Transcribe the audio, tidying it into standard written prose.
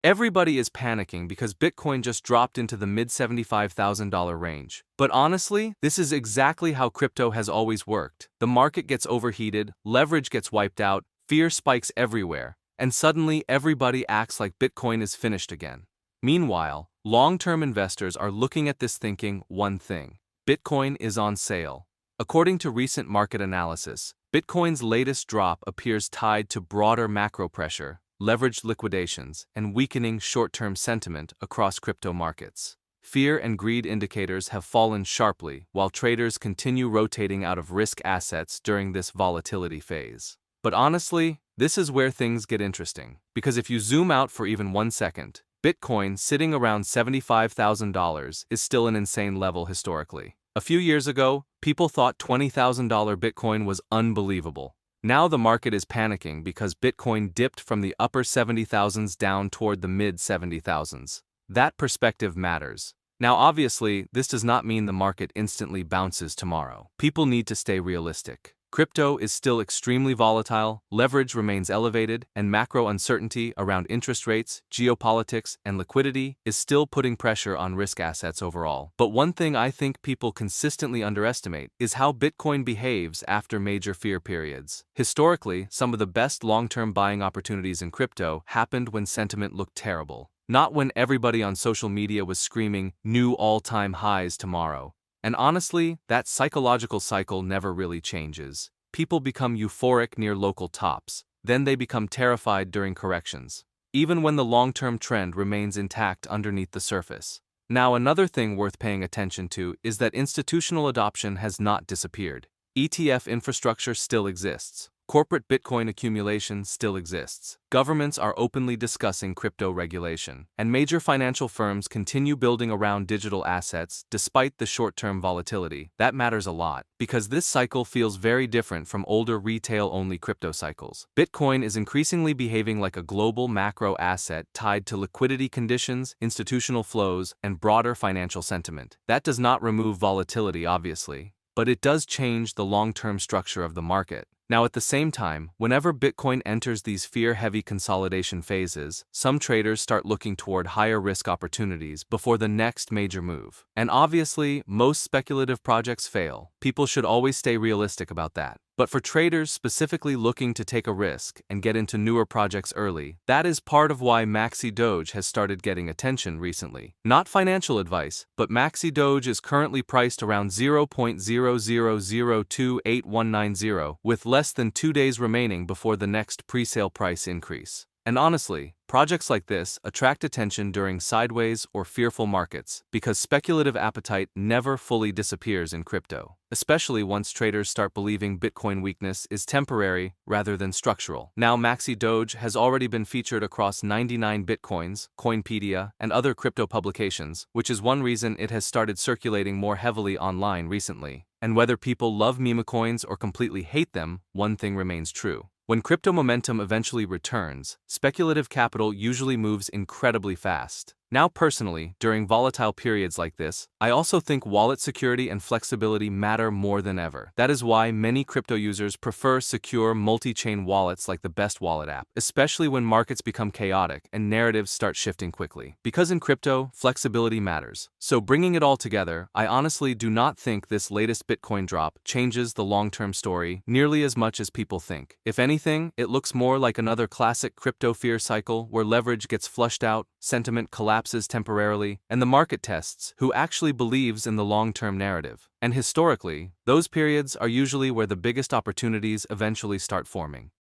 Everybody is panicking because Bitcoin just dropped into the mid-$75,000 range. But honestly, this is exactly how crypto has always worked. The market gets overheated, leverage gets wiped out, fear spikes everywhere, and suddenly everybody acts like Bitcoin is finished again. Meanwhile, long-term investors are looking at this thinking one thing: Bitcoin is on sale. According to recent market analysis, Bitcoin's latest drop appears tied to broader macro pressure, leveraged liquidations, and weakening short-term sentiment across crypto markets. Fear and greed indicators have fallen sharply while traders continue rotating out of risk assets during this volatility phase. But honestly, this is where things get interesting, because if you zoom out for even 1 second, Bitcoin sitting around $75,000 is still an insane level historically. A few years ago, people thought $20,000 Bitcoin was unbelievable. Now the market is panicking because Bitcoin dipped from the upper 70,000s down toward the mid-70,000s. That perspective matters. Now obviously, this does not mean the market instantly bounces tomorrow. People need to stay realistic. Crypto is still extremely volatile, leverage remains elevated, and macro uncertainty around interest rates, geopolitics, and liquidity is still putting pressure on risk assets overall. But one thing I think people consistently underestimate is how Bitcoin behaves after major fear periods. Historically, some of the best long-term buying opportunities in crypto happened when sentiment looked terrible. Not when everybody on social media was screaming, "New all-time highs tomorrow." And honestly, that psychological cycle never really changes. People become euphoric near local tops, then they become terrified during corrections, even when the long-term trend remains intact underneath the surface. Now, another thing worth paying attention to is that institutional adoption has not disappeared. ETF infrastructure still exists. Corporate Bitcoin accumulation still exists. Governments are openly discussing crypto regulation, and major financial firms continue building around digital assets despite the short-term volatility. That matters a lot, because this cycle feels very different from older retail-only crypto cycles. Bitcoin is increasingly behaving like a global macro asset tied to liquidity conditions, institutional flows, and broader financial sentiment. That does not remove volatility, obviously, but it does change the long-term structure of the market. Now, at the same time, whenever Bitcoin enters these fear-heavy consolidation phases, some traders start looking toward higher risk opportunities before the next major move. And obviously, most speculative projects fail. People should always stay realistic about that. But for traders specifically looking to take a risk and get into newer projects early, that is part of why Maxi-Doge has started getting attention recently. Not financial advice, but Maxi-Doge is currently priced around 0.00028190, with less than 2 days remaining before the next pre-sale price increase. And honestly, projects like this attract attention during sideways or fearful markets because speculative appetite never fully disappears in crypto, especially once traders start believing Bitcoin weakness is temporary rather than structural. Now, Maxi-Doge has already been featured across 99 Bitcoins, Coinpedia, and other crypto publications, which is one reason it has started circulating more heavily online recently. And whether people love meme coins or completely hate them, one thing remains true. When crypto momentum eventually returns, speculative capital usually moves incredibly fast. Now personally, during volatile periods like this, I also think wallet security and flexibility matter more than ever. That is why many crypto users prefer secure multi-chain wallets like the Best Wallet app, especially when markets become chaotic and narratives start shifting quickly. Because in crypto, flexibility matters. So bringing it all together, I honestly do not think this latest Bitcoin drop changes the long-term story nearly as much as people think. If anything, it looks more like another classic crypto fear cycle where leverage gets flushed out, sentiment collapses temporarily, and the market tests who actually believes in the long-term narrative. And historically, those periods are usually where the biggest opportunities eventually start forming.